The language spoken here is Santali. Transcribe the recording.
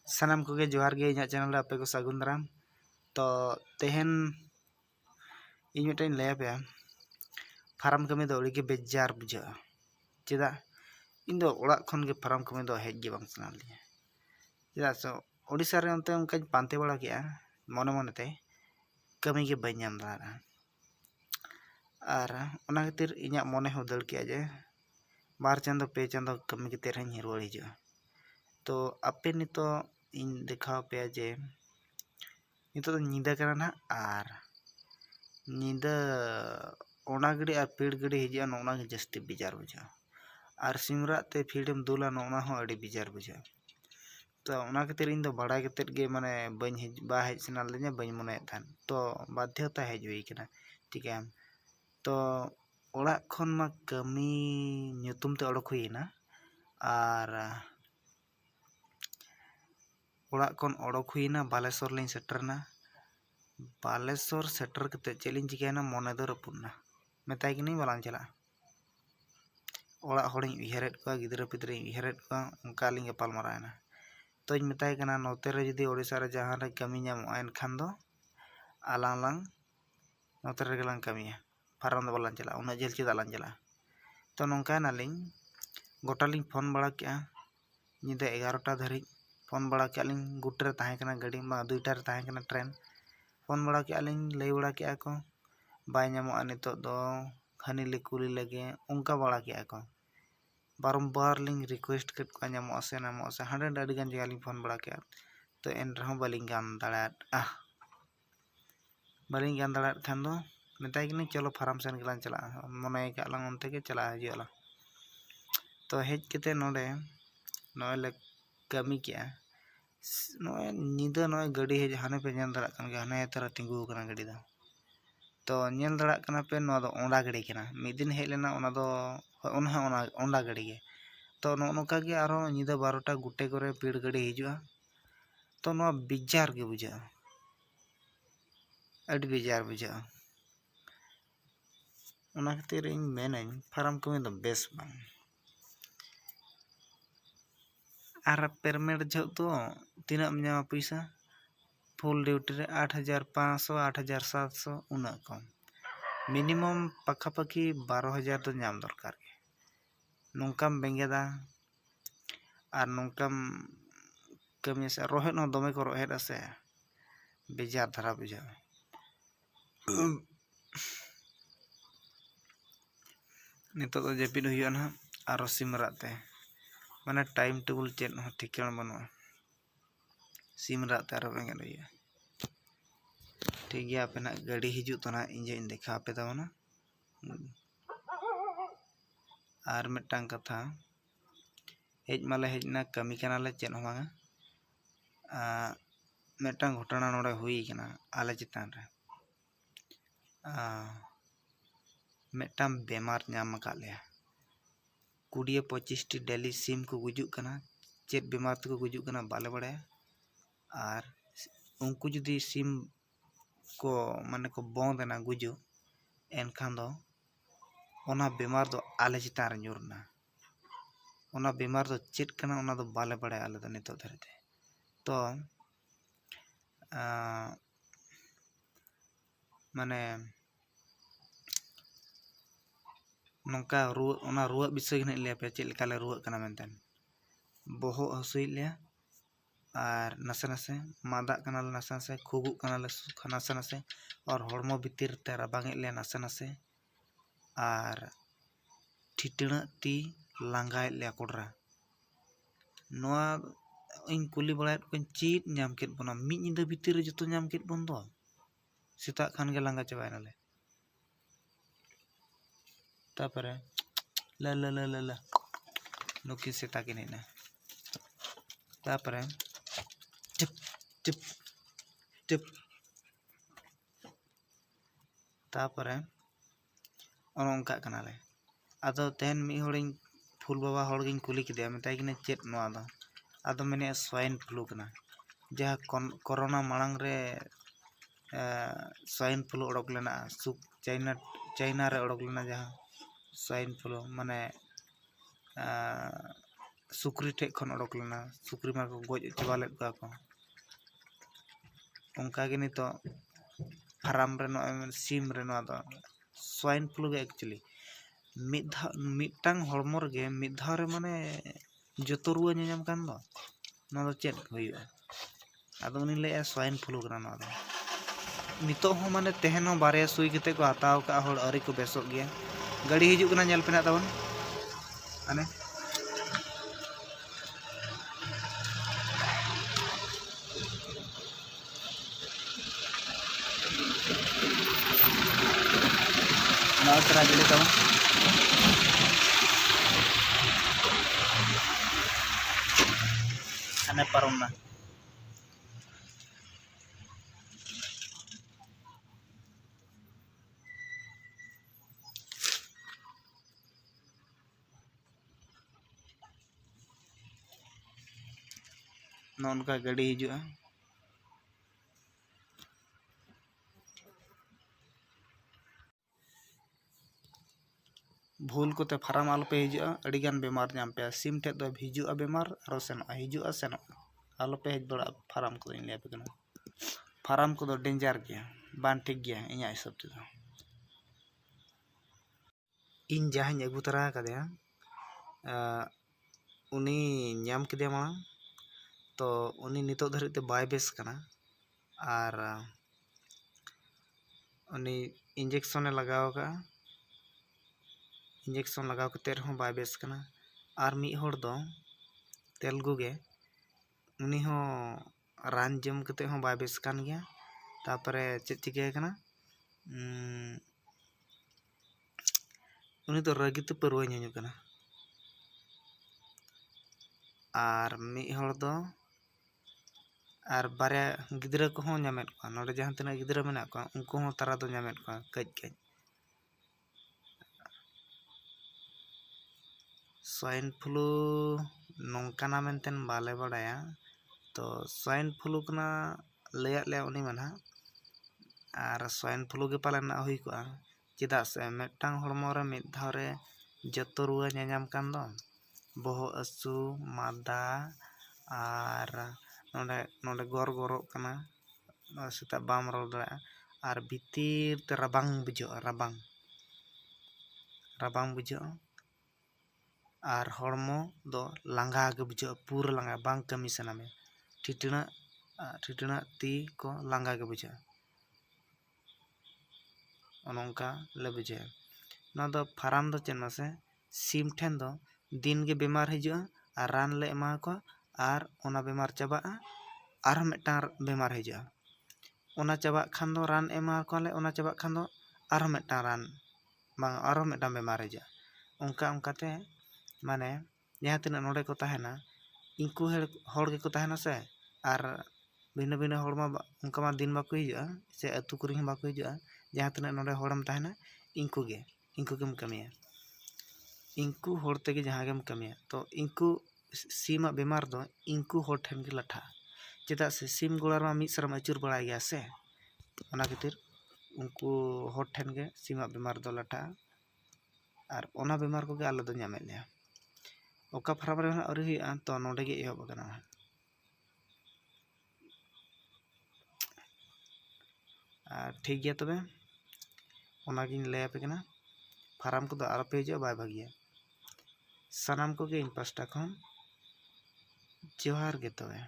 सानाम कोगे जोहार गे इᱧᱟᱹᱜ चैनल रे आपे को सागुन दाराम। तो तेहन ᱤᱧ ᱢᱤᱫᱴᱟᱝ ᱞᱟᱹᱭ ᱟᱯᱮᱭᱟ ᱯᱷᱟᱨᱟᱢ ᱠᱟᱹᱢᱤ ᱫᱚ ᱟᱹᱰᱤ ᱜᱮ ᱵᱮᱡᱟᱨ ᱵᱩᱡᱷᱟᱹᱜᱼᱟ। ᱪᱮᱫᱟᱜ ᱤᱧ ᱫᱚ ᱚᱲᱟᱜ ᱠᱷᱚᱱ ᱜᱮ ᱯᱷᱟᱨᱟᱢ ᱠᱟᱹᱢᱤ ᱫᱚ ᱦᱮᱡ ᱜᱮ ᱵᱟᱝ ᱥᱟᱱᱟ ᱞᱤᱧᱟ। ᱪᱮᱫᱟᱜ ᱥᱮ ᱳᱰᱤᱥᱟ ᱨᱮ ᱚᱱᱛᱮ ᱚᱱᱠᱟᱧ ᱯᱟᱱᱛᱮ ᱵᱟᱲᱟ ᱠᱮᱜᱼᱟ ᱢᱚᱱᱮ ᱢᱚᱱᱮᱛᱮ ᱠᱟᱹᱢᱤ ᱜᱮ ᱵᱟᱹᱧ ᱧᱟᱢ ᱫᱟᱲᱮᱭᱟᱜᱼᱟ। ᱟᱨ ᱚᱱᱟ ᱠᱷᱟᱹᱛᱤᱨ ᱤᱧᱟᱹᱜ ᱢᱚᱱᱮ ᱦᱚᱸ ᱫᱟᱹᱲ ᱠᱮᱜᱼᱟ ᱡᱮ 2 ᱪᱟᱸᱫᱳ 2 ᱪᱟᱸᱫᱳ ᱠᱟᱹᱢᱤ ᱠᱟᱛᱮ ᱨᱮᱦᱚᱸᱧ ᱨᱩᱣᱟᱹᱲ ᱦᱤᱡᱩᱜᱼᱟ। तो आपे नितो इन देखा पे जे नितो नींदा करना ना आर नींदा ओना गड़ी और पेड़ गड़ी हिजा नोना के जस्ती बिजार बुझा और सिमरा ते फील्डम दुला नोना हो अड़ी बिजार बुझा। तो ओना खातिर इन दो बड़ा कतेत गे माने बन बा हेज सना लेने बन मने थान तो बाध्यता हेज हुई कना ठीक है। तो ओड़ा खन मा कमी ᱧᱩᱛᱩᱢ ते ओडक हुईना और ओड़ा खन ओडक हुईना बालेश्वर लिंग सेटरना बालेश्वर सेटर कते चेलिंग चिकायना मने दो रपुना मेताय कि नहीं बालां चला ओड़ा होड़िंग उयहरेत को गिद्रा पिद्रा उयहरेत को उनका लिंग गपाल मारायना। तो इन मेताय कना नोते रे जदी ओडिसा रे जहां रे कमी ᱧᱟᱢᱚᱜᱼᱟ एनखान दो आलां लांग नोते रे गलां कमिया फाराम दो बालां चला उना जेल चेदा लां चला। तो नोंका नालिंग गोटा लिंग फोन बड़ा केआ निदा 11टा धरि फोन बड़ा के लिंग गुटरे ताहे कना गाड़ी मा 2टा रे ताहे कना ट्रेन फोन बड़ा के लिंग लई बड़ा के को बाय ᱧᱟᱢᱚᱜᱼᱟ नितो दो खानी ले कुली लगे उनका बड़ा के को बारंबार लिंग रिक्वेस्ट कट को ᱧᱟᱢᱚᱜᱼᱟ से हांडे अड़ी गान जगह लिंग फोन बड़ा के तो एन रहो बालिंग गान दाड़ात खान दो मेताय कि चलो फार्म सेन गलां चला मने का लांग उनते के चला हजला। तो हेज केते नोडे नोय ले कमी के नोय निदा नोय गाड़ी हेज हाने पे ñel दाड़ा कन गे हाने तरह तिंगु कना गाड़ी दा। तो ñel दाड़ा कना पे नो दो ओंडा गाड़ी कना मिद दिन हेज लेना ओना दो ओंडा गाड़ी गे। तो नो नोका गे आरो निदा 12टा गुटे करे पीड़ गाड़ी हिजुआ। तो नो बिजार गे बुझा अड़ी बिजार बुझा ओना खातिर इन मेनाइन फार्म कमी दो बेस बांग आर पेमेंट जो तो तीना ᱧᱟᱢᱟ पैसा फुल ड्यूटी रे 8500 8700 उना कम मिनिमम पाखापाखी 12000 तो ᱧᱟᱢ दरकार गे नोंकाम बेंगेदा और नोंकाम कमी से रोहेद हो दमे को रोहेद से बेजार धरा बुझा। नितो तो जेपिड हुई ना आरो सिमराते माने टाइम टेबल चेक हो ठिकाना बनुआ सिमराते आरो बेंगेद हुई ठीक गया आपे ना गाड़ी हिजू तो ना इंजे इन देखा पे तावना और मिटांग कथा हेज माले हेजना कमी कनाले चेक हो बांगा मिटांग घटना नोडे हुई कना आले चितान रे मिटांग बेमार ñाम का लेया 20-25 टी डेली सिम को गुजुक कना चेक बेमार तक गुजुक कना बाले बड़ाया और उनको जुदी सिम को माने को बंदना गुजु एनखान दो ओना बेमार दो आले चितान रे ñुरना ओना बेमार दो चेक कना ओना दो बाले बड़ाया आले दो नितो धरते। तो माने नौका रुआ विषय ले पे चेक लेका ले रुआ कना मेनतेन बोहो हसुई ले और नसे नसे मादा कना ले नसे नसे खुगु कना ले नसे नसे और हड़मो भितर ते राबांग ले नसे नसे और ठिटणा ती लांगाय ले कोडरा नोआ इन कुली बड़ाय को चीत ñam केत बना मि ñिदा भितर जतो ñam केत बन दो सेता खान गे लांगा चबायना ले तापरे ला ला ला ला ला नुकी सेता के नेना तापरे चिप चिप चिप तापरे ओनका कनाले आदो तेन मी होड़िंग फुल बाबा होड़गिंग कुली किदे मेताय किने चेत नोआ दो आदो मेने स्वाइन फ्लू कना जहा कोरोना मांग रे स्वाइन फ्लू ओडक लेना सुक चाइना रे ओडक लेना जहा स्वाइन फ्लू माने सुक्री ठेज खन ओडक लेना सुक्री मा को गज चबा लेद कवा को उनका के नितो फार्म रे सीम रे दो स्वाइन फ्लू गे एक्चुअली मिदटांग हड़मो रे मिद धाव रे माने जतो रुआ नेनाम कान दो ना दो चेद हुयुआ आदो उनी ले स्वाइन फ्लू कना ना दो नितो हो माने तेहन हो बारे सुई कते को हताव का हड़ अरी को बेसोग गया गाड़ी हिजु कना नेल पेना ताबन अने ना तरा गड़ी ताबन अने पारम ना नौनका गाड़ी हिजुआ भूल कोते फार्म आलो पे हिजुआ अड़ीगान बेमार नाम पे सिम ठे दो हिजुआ बेमार आरो सेनो हिजुआ सेनो आलो पे हिज बड़ा फार्म को ले पे कना फार्म को दो डेंजर गया बान ठीक गया इया हिसाब ते इन जहां अगू तरा कदया उनी नाम किदे मा तो उनी नितो धरि ते बाय बेस कना और उनी इंजेक्शन लगाव का इंजेक्शन लगाव कते रहो बाय बेस कना और मी होड़ दो तेलुगु गे उनी हो रान जम कते हो बाय बेस कान गया तापरे चेक चिके कना उनी तो रगित परवा ᱧᱩ कना और मी होड़ दो और बारे गिद्रा को हो ᱧᱟᱢᱮᱫ ᱠᱚᱣᱟ ᱱᱚᱰᱮ ᱡᱟᱦᱟᱸ ᱛᱤᱱᱟᱹᱜ गिद्रा ᱢᱮᱱᱟᱜ ᱠᱚᱣᱟ उनको हो तारा दो ᱧᱟᱢᱮᱫ ᱠᱚᱣᱟ ᱠᱟᱹᱡ ᱠᱟᱹᱡ स्वाइन फ्लू नौकाना मेंतेन बाले बड़ाया तो स्वाइन फ्लू कना लेयात ले उनी मना और स्वाइन फ्लू के पालना हुई को चेदा से मेटांग हड़मो रे मिद धाव रे जतो रुआ ᱧᱟᱧᱟᱢ कान दो बोहो असु मादा और नोडे नोडे गोर गोरो कना सेता बाम रोल दड़ा और भीतर ते रबांग बुझो रबांग बुझो और हड़मो दो लांगा के बुझो पूरा लांगा बांग कमी सना में ठिटना ती को लांगा के बुझो अनोंका ले बुझे ना दो फार्म दो चेन मासे सीम ठेन दो दिन के बीमार हिजुआ और रान ले एमा को और ओना बीमार चबा और मेटा बीमार हिजुआ ओना चबा खान दो रान एमा को ले ओना चबा खान दो और मेटा रान बांग और मेटा बीमार हिजुआ उनका उनकाते माने जहाँ तीना नोडे को तहना इनको हड़ के को तहना से और भिन्न भिन्न हड़मा उनका मा दिन बाको हिजुआ से अतु कुरी बाको हिजुआ जहाँ तीना नोडे हड़म तहना इनको गेम कमिया इनको हड़ तेगे जहाँ गेम कमिया तो इनको सीमा बीमार दो इनको हड़ ठेन के लठा चेदा से सीम गोड़ा मा मिद सरम अचुर बड़ा गया से ओना खातिर उनको हड़ ठेन के सीमा बीमार दो लठा और ओना बीमार को गे आले दो ᱧᱟᱢᱮᱫ ᱞᱮᱭᱟ ओका फार्म रे अरी हुआ तो नोडे गे एहब कना ठीक गया तबे ओनागिन ले पे कना फार्म को दो आरो पे हिजुआ बाय भागिया सानाम को गे इन पास्टा खन जोहार गे तबे।